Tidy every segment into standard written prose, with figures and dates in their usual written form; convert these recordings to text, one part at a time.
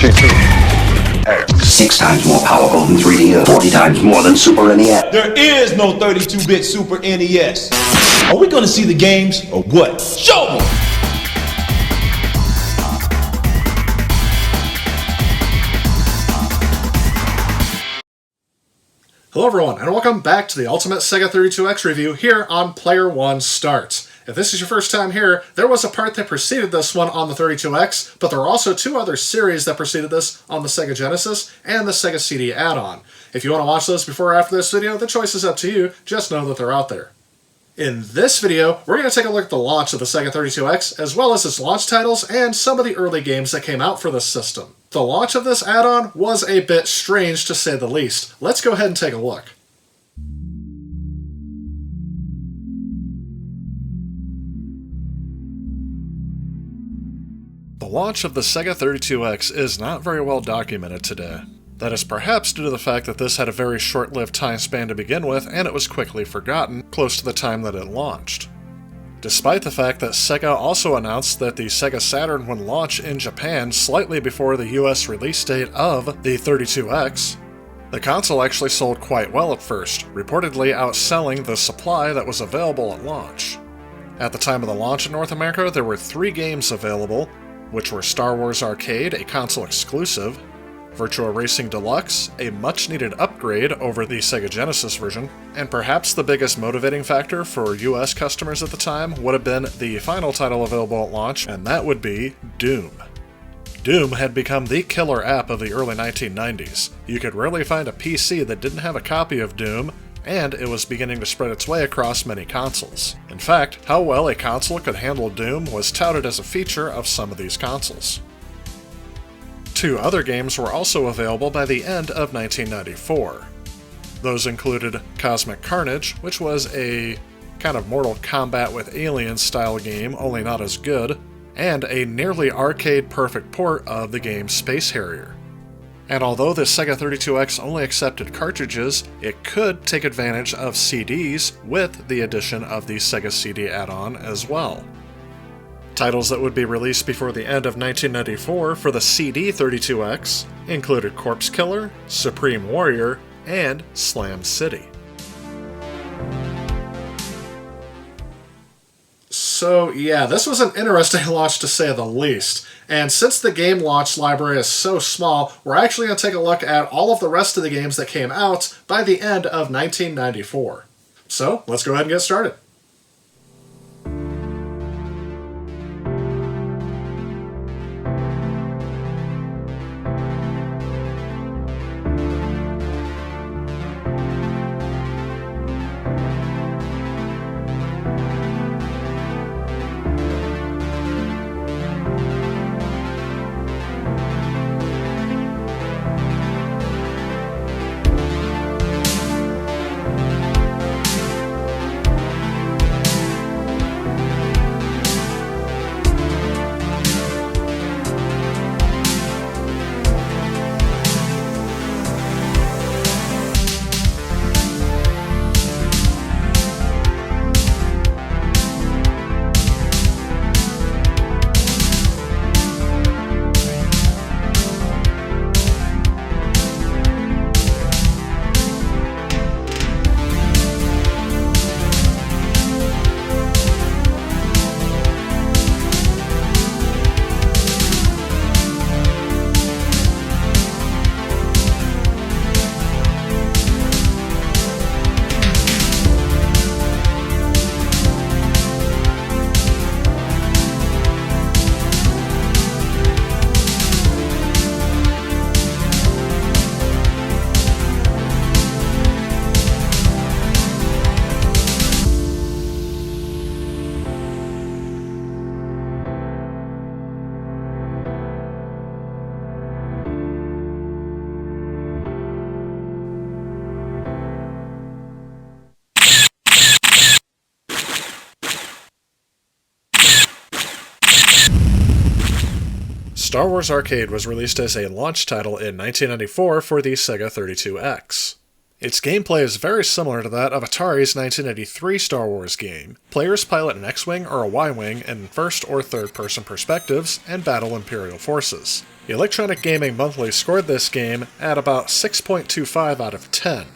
32x. 6 times more powerful than 3D, 40 times more than Super NES. There is no 32-bit Super NES. Are we gonna see the games or what? Show me! Hello everyone, and welcome back to the Ultimate Sega 32X review here on Player One Starts. If this is your first time here, there was a part that preceded this one on the 32X, but there are also 2 other series that preceded this on the Sega Genesis and the Sega CD add-on. If you want to watch those before or after this video, the choice is up to you, just know that they're out there. In this video, we're going to take a look at the launch of the Sega 32X, as well as its launch titles and some of the early games that came out for this system. The launch of this add-on was a bit strange to say the least. Let's go ahead and take a look. The launch of the Sega 32X is not very well documented today. That is perhaps due to the fact that this had a very short-lived time span to begin with, and it was quickly forgotten close to the time that it launched. Despite the fact that Sega also announced that the Sega Saturn would launch in Japan slightly before the US release date of the 32X, the console actually sold quite well at first, reportedly outselling the supply that was available at launch. At the time of the launch in North America, there were 3 games available, which were Star Wars Arcade, a console exclusive, Virtua Racing Deluxe, a much-needed upgrade over the Sega Genesis version, and perhaps the biggest motivating factor for US customers at the time would have been the final title available at launch, and that would be Doom. Doom had become the killer app of the early 1990s. You could rarely find a PC that didn't have a copy of Doom, and it was beginning to spread its way across many consoles. In fact, how well a console could handle Doom was touted as a feature of some of these consoles. 2 other games were also available by the end of 1994. Those included Cosmic Carnage, which was a kind of Mortal Kombat with aliens style game, only not as good, and a nearly arcade-perfect port of the game Space Harrier. And although the Sega 32X only accepted cartridges, it could take advantage of CDs with the addition of the Sega CD add-on as well. Titles that would be released before the end of 1994 for the CD 32X included Corpse Killer, Supreme Warrior, and Slam City. So yeah, this was an interesting launch to say the least. And since the game launch library is so small, we're actually going to take a look at all of the rest of the games that came out by the end of 1994. So let's go ahead and get started. Star Wars Arcade was released as a launch title in 1994 for the Sega 32X. Its gameplay is very similar to that of Atari's 1983 Star Wars game. Players pilot an X-Wing or a Y-Wing in first or third-person perspectives and battle Imperial forces. Electronic Gaming Monthly scored this game at about 6.25 out of 10.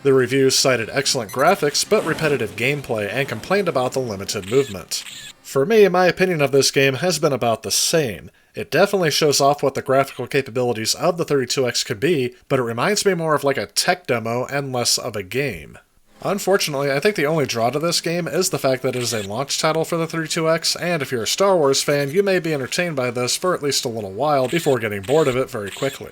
The reviews cited excellent graphics but repetitive gameplay and complained about the limited movement. For me, my opinion of this game has been about the same. It definitely shows off what the graphical capabilities of the 32X could be, but it reminds me more of like a tech demo and less of a game. Unfortunately, I think the only draw to this game is the fact that it is a launch title for the 32X, and if you're a Star Wars fan, you may be entertained by this for at least a little while before getting bored of it very quickly.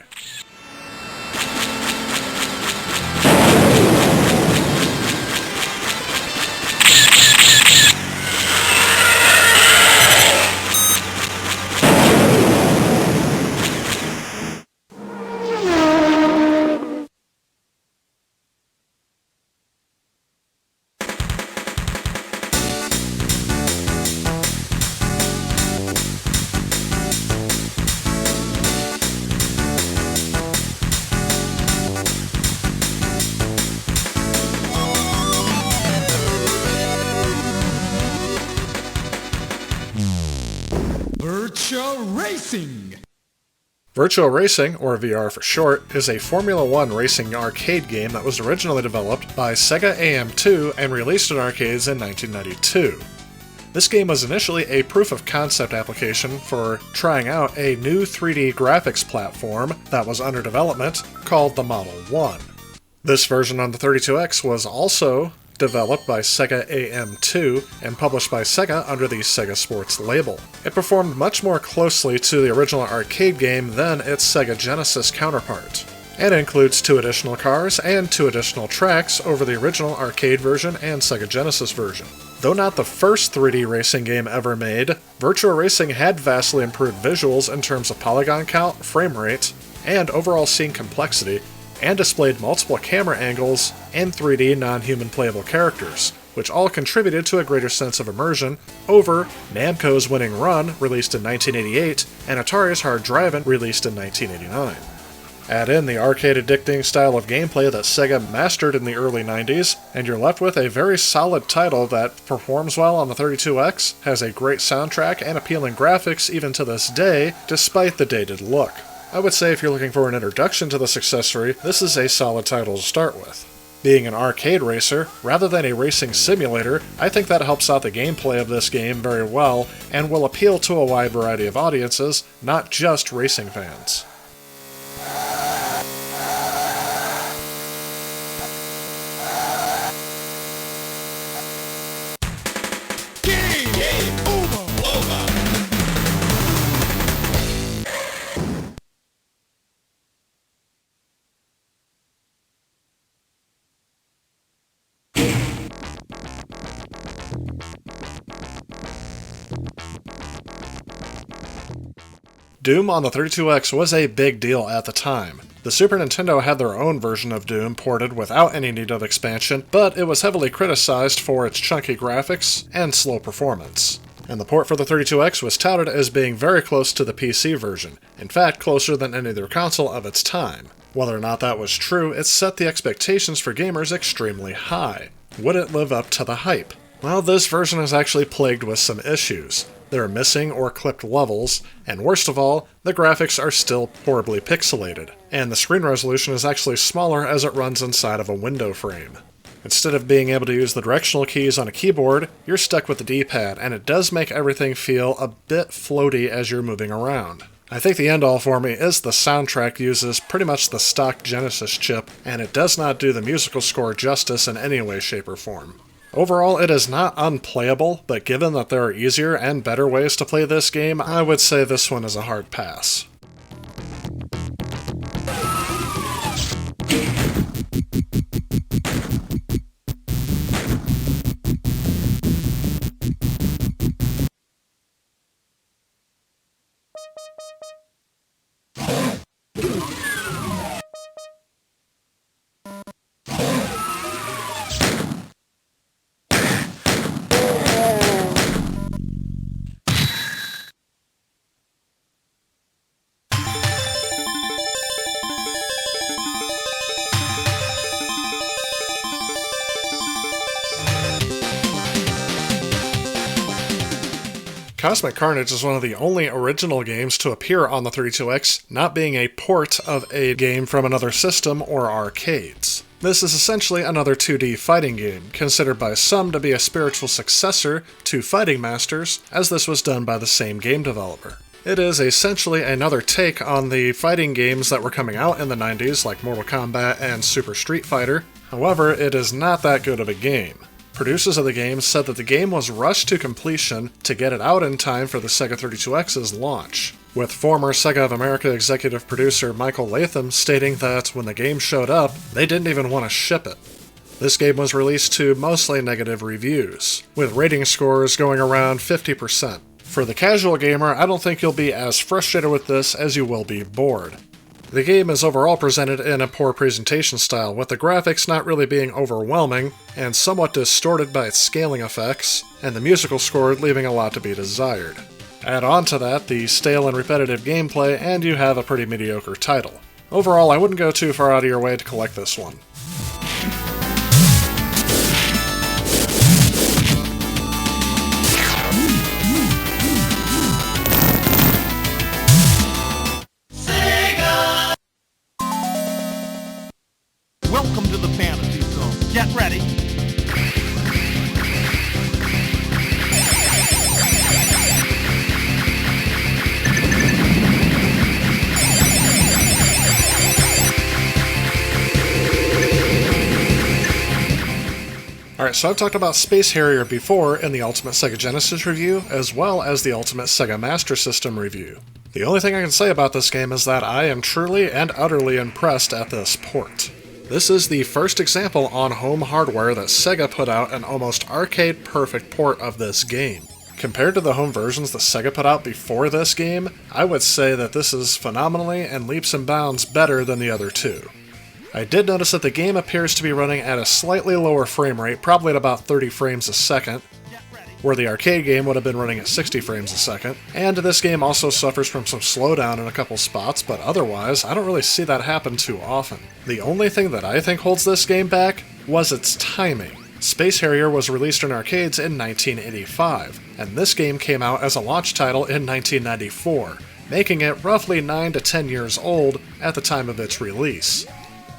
Virtua Racing! Virtua Racing, or VR for short, is a Formula 1 racing arcade game that was originally developed by Sega AM2 and released in arcades in 1992. This game was initially a proof-of-concept application for trying out a new 3D graphics platform that was under development called the Model 1. This version on the 32X was also developed by Sega AM2 and published by Sega under the Sega Sports label. It performed much more closely to the original arcade game than its Sega Genesis counterpart, and includes 2 additional cars and 2 additional tracks over the original arcade version and Sega Genesis version. Though not the first 3D racing game ever made, Virtua Racing had vastly improved visuals in terms of polygon count, frame rate, and overall scene complexity, and displayed multiple camera angles and 3D non-human playable characters, which all contributed to a greater sense of immersion over Namco's Winning Run, released in 1988, and Atari's Hard Drivin', released in 1989. Add in the arcade addicting style of gameplay that Sega mastered in the early 90s, and you're left with a very solid title that performs well on the 32X, has a great soundtrack and appealing graphics even to this day, despite the dated look. I would say if you're looking for an introduction to this accessory, this is a solid title to start with. Being an arcade racer, rather than a racing simulator, I think that helps out the gameplay of this game very well, and will appeal to a wide variety of audiences, not just racing fans. Doom on the 32X was a big deal at the time. The Super Nintendo had their own version of Doom ported without any need of expansion, but it was heavily criticized for its chunky graphics and slow performance. And the port for the 32X was touted as being very close to the PC version, in fact closer than any other console of its time. Whether or not that was true, it set the expectations for gamers extremely high. Would it live up to the hype? Well, this version is actually plagued with some issues. There are missing or clipped levels, and worst of all, the graphics are still horribly pixelated, and the screen resolution is actually smaller as it runs inside of a window frame. Instead of being able to use the directional keys on a keyboard, you're stuck with the D-pad, and it does make everything feel a bit floaty as you're moving around. I think the end-all for me is the soundtrack uses pretty much the stock Genesis chip, and it does not do the musical score justice in any way, shape, or form. Overall, it is not unplayable, but given that there are easier and better ways to play this game, I would say this one is a hard pass. Cosmic Carnage is one of the only original games to appear on the 32X, not being a port of a game from another system or arcades. This is essentially another 2D fighting game, considered by some to be a spiritual successor to Fighting Masters, as this was done by the same game developer. It is essentially another take on the fighting games that were coming out in the 90s, like Mortal Kombat and Super Street Fighter. However, it is not that good of a game. Producers of the game said that the game was rushed to completion to get it out in time for the Sega 32X's launch, with former Sega of America executive producer Michael Latham stating that when the game showed up, they didn't even want to ship it. This game was released to mostly negative reviews, with rating scores going around 50%. For the casual gamer, I don't think you'll be as frustrated with this as you will be bored. The game is overall presented in a poor presentation style, with the graphics not really being overwhelming, and somewhat distorted by its scaling effects, and the musical score leaving a lot to be desired. Add on to that the stale and repetitive gameplay, and you have a pretty mediocre title. Overall, I wouldn't go too far out of your way to collect this one. Welcome to the fantasy zone. Get ready. Alright, so I've talked about Space Harrier before in the Ultimate Sega Genesis review, as well as the Ultimate Sega Master System review. The only thing I can say about this game is that I am truly and utterly impressed at this port. This is the first example on home hardware that Sega put out an almost arcade-perfect port of this game. Compared to the home versions that Sega put out before this game, I would say that this is phenomenally and leaps and bounds better than the other two. I did notice that the game appears to be running at a slightly lower frame rate, probably at about 30 frames a second, where the arcade game would have been running at 60 frames a second, and this game also suffers from some slowdown in a couple spots, but otherwise, I don't really see that happen too often. The only thing that I think holds this game back was its timing. Space Harrier was released in arcades in 1985, and this game came out as a launch title in 1994, making it roughly 9 to 10 years old at the time of its release.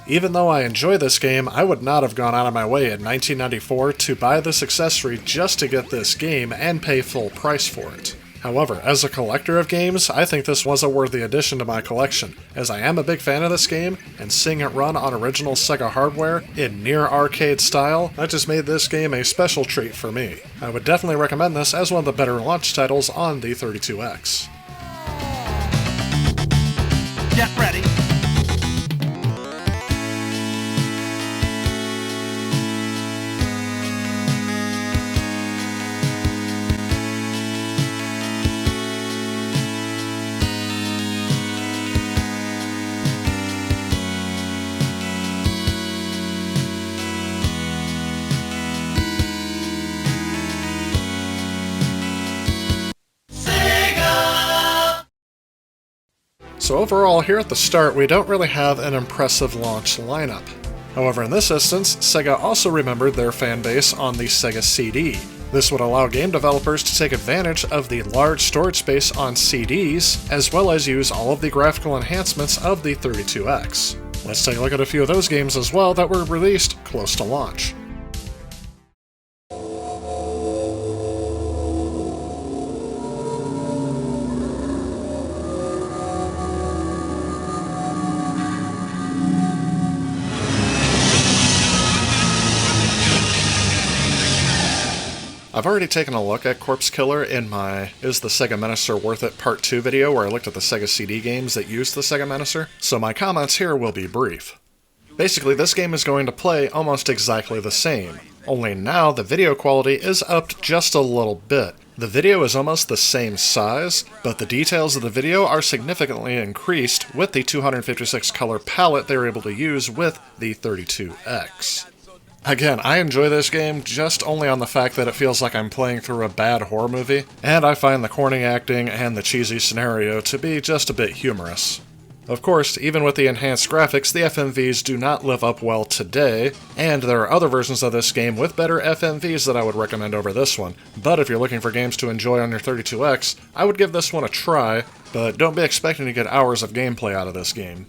Even though I enjoy this game, I would not have gone out of my way in 1994 to buy this accessory just to get this game and pay full price for it. However, as a collector of games, I think this was a worthy addition to my collection, as I am a big fan of this game, and seeing it run on original Sega hardware in near arcade style, that just made this game a special treat for me. I would definitely recommend this as one of the better launch titles on the 32X. Get ready. So overall, here at the start, we don't really have an impressive launch lineup. However, in this instance, Sega also remembered their fanbase on the Sega CD. This would allow game developers to take advantage of the large storage space on CDs, as well as use all of the graphical enhancements of the 32X. Let's take a look at a few of those games as well that were released close to launch. I've already taken a look at Corpse Killer in my Is the Sega Menacer Worth It Part 2 video where I looked at the Sega CD games that used the Sega Menacer, so my comments here will be brief. Basically, this game is going to play almost exactly the same, only now the video quality is upped just a little bit. The video is almost the same size, but the details of the video are significantly increased with the 256 color palette they were able to use with the 32X. Again, I enjoy this game just only on the fact that it feels like I'm playing through a bad horror movie, and I find the corny acting and the cheesy scenario to be just a bit humorous. Of course, even with the enhanced graphics, the FMVs do not live up well today, and there are other versions of this game with better FMVs that I would recommend over this one. But if you're looking for games to enjoy on your 32X, I would give this one a try, but don't be expecting to get hours of gameplay out of this game.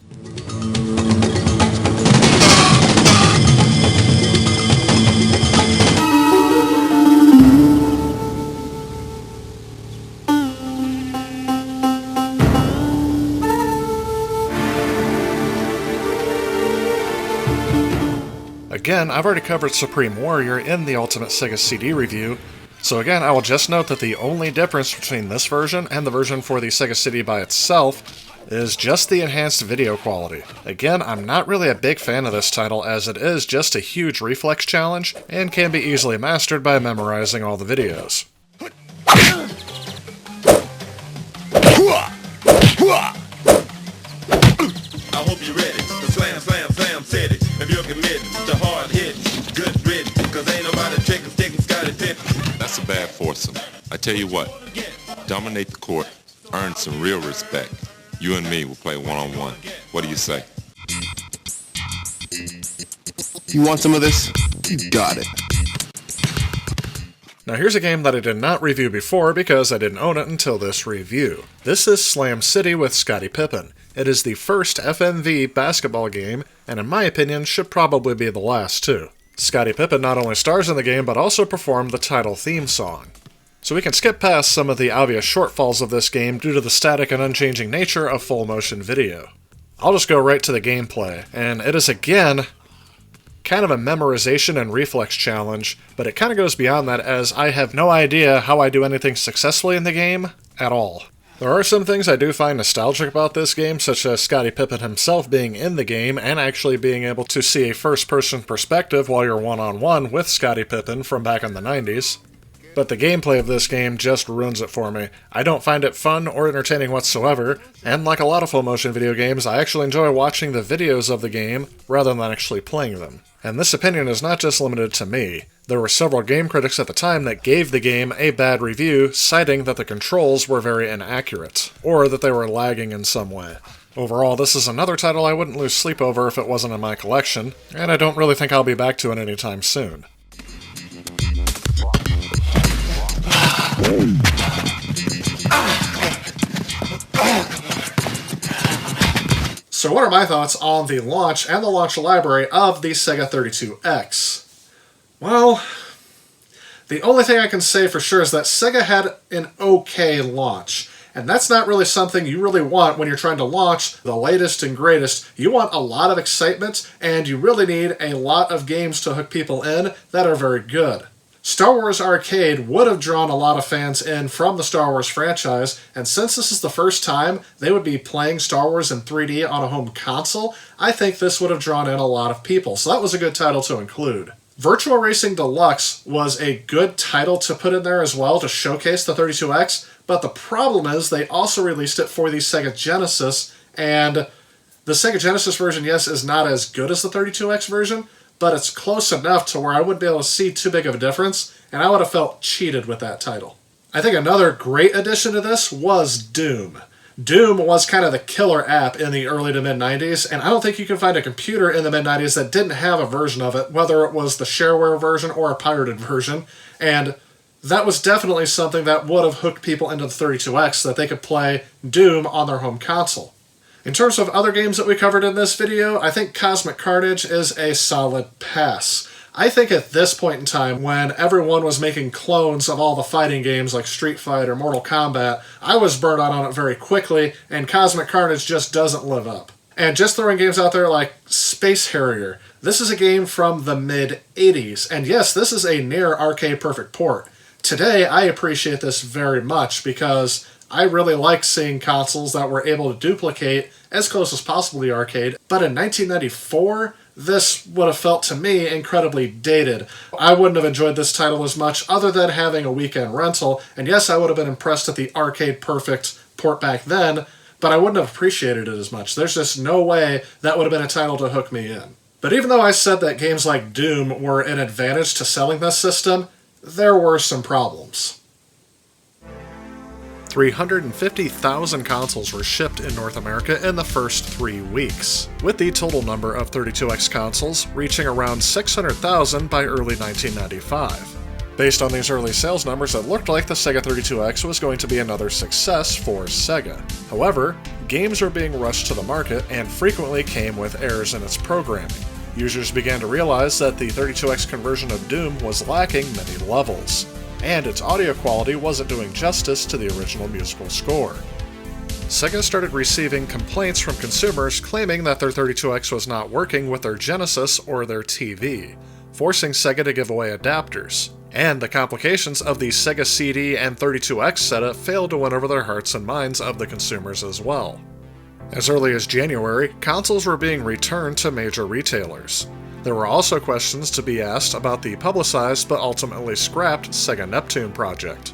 Again, I've already covered Supreme Warrior in the Ultimate Sega CD review, so again, I will just note that the only difference between this version and the version for the Sega CD by itself is just the enhanced video quality. Again, I'm not really a big fan of this title as it is just a huge reflex challenge and can be easily mastered by memorizing all the videos. I hope you're ready. The slam, slam, slam city. If you're committed to hard hit, good written. Cause ain't nobody taking stick and Scotty Pippen. That's a bad foursome. I tell you what, dominate the court, earn some real respect. You and me will play one-on-one. What do you say? You want some of this? You got it. Now here's a game that I did not review before because I didn't own it until this review. This is Slam City with Scottie Pippen. It is the first FMV basketball game, and in my opinion, should probably be the last too. Scottie Pippen not only stars in the game, but also performed the title theme song. So we can skip past some of the obvious shortfalls of this game due to the static and unchanging nature of full motion video. I'll just go right to the gameplay, and it is again kind of a memorization and reflex challenge, but it kind of goes beyond that as I have no idea how I do anything successfully in the game at all. There are some things I do find nostalgic about this game, such as Scottie Pippen himself being in the game and actually being able to see a first-person perspective while you're one-on-one with Scottie Pippen from back in the 90s. But the gameplay of this game just ruins it for me. I don't find it fun or entertaining whatsoever, and like a lot of full-motion video games, I actually enjoy watching the videos of the game rather than actually playing them. And this opinion is not just limited to me. There were several game critics at the time that gave the game a bad review, citing that the controls were very inaccurate, or that they were lagging in some way. Overall, this is another title I wouldn't lose sleep over if it wasn't in my collection, and I don't really think I'll be back to it anytime soon. So what are my thoughts on the launch and the launch library of the Sega 32X? Well, the only thing I can say for sure is that Sega had an okay launch. And that's not really something you really want when you're trying to launch the latest and greatest. You want a lot of excitement, and you really need a lot of games to hook people in that are very good. Star Wars Arcade would have drawn a lot of fans in from the Star Wars franchise, and since this is the first time they would be playing Star Wars in 3D on a home console, I think this would have drawn in a lot of people, so that was a good title to include. Virtua Racing Deluxe was a good title to put in there as well to showcase the 32X, but the problem is they also released it for the Sega Genesis, and the Sega Genesis version, yes, is not as good as the 32X version, but it's close enough to where I wouldn't be able to see too big of a difference, and I would have felt cheated with that title. I think another great addition to this was Doom. Doom was kind of the killer app in the early to mid-90s, and I don't think you can find a computer in the mid-90s that didn't have a version of it, whether it was the shareware version or a pirated version, and that was definitely something that would have hooked people into the 32X so that they could play Doom on their home console. In terms of other games that we covered in this video, I think Cosmic Carnage is a solid pass. I think at this point in time, when everyone was making clones of all the fighting games like Street Fighter, Mortal Kombat, I was burned out on it very quickly, and Cosmic Carnage just doesn't live up. And just throwing games out there like Space Harrier. This is a game from the mid-80s, and yes, this is a near arcade-perfect port. Today, I appreciate this very much because I really like seeing consoles that were able to duplicate as close as possible to the arcade, but in 1994, this would have felt to me incredibly dated. I wouldn't have enjoyed this title as much other than having a weekend rental, and yes, I would have been impressed at the arcade-perfect port back then, but I wouldn't have appreciated it as much. There's just no way that would have been a title to hook me in. But even though I said that games like Doom were an advantage to selling this system, there were some problems. 350,000 consoles were shipped in North America in the first 3 weeks, with the total number of 32X consoles reaching around 600,000 by early 1995. Based on these early sales numbers, it looked like the Sega 32X was going to be another success for Sega. However, games were being rushed to the market and frequently came with errors in its programming. Users began to realize that the 32X conversion of Doom was lacking many levels, and its audio quality wasn't doing justice to the original musical score. Sega started receiving complaints from consumers claiming that their 32X was not working with their Genesis or their TV, forcing Sega to give away adapters. And the complications of the Sega CD and 32X setup failed to win over their hearts and minds of the consumers as well. As early as January, consoles were being returned to major retailers. There were also questions to be asked about the publicized but ultimately scrapped Sega Neptune project.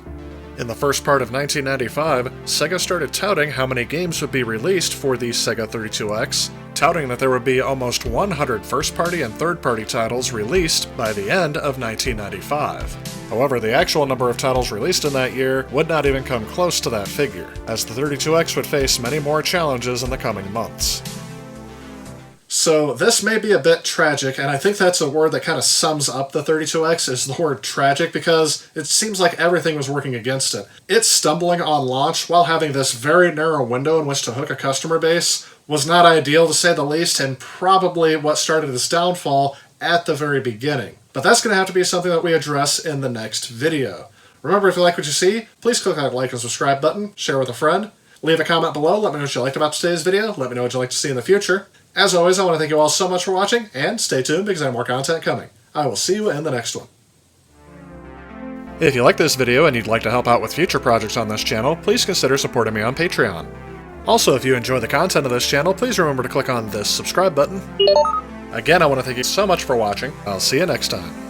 In the first part of 1995, Sega started touting how many games would be released for the Sega 32X, touting that there would be almost 100 first-party and third-party titles released by the end of 1995. However, the actual number of titles released in that year would not even come close to that figure, as the 32X would face many more challenges in the coming months. So this may be a bit tragic, and I think that's a word that kind of sums up the 32X, is the word tragic, because it seems like everything was working against it. It's stumbling on launch while having this very narrow window in which to hook a customer base was not ideal, to say the least, and probably what started its downfall at the very beginning. But that's going to have to be something that we address in the next video. Remember, if you like what you see, please click on that like and subscribe button, share with a friend, leave a comment below, let me know what you liked about today's video, let me know what you'd like to see in the future. As always, I want to thank you all so much for watching, and stay tuned because I have more content coming. I will see you in the next one. If you like this video and you'd like to help out with future projects on this channel, please consider supporting me on Patreon. Also, if you enjoy the content of this channel, please remember to click on this subscribe button. Again, I want to thank you so much for watching. I'll see you next time.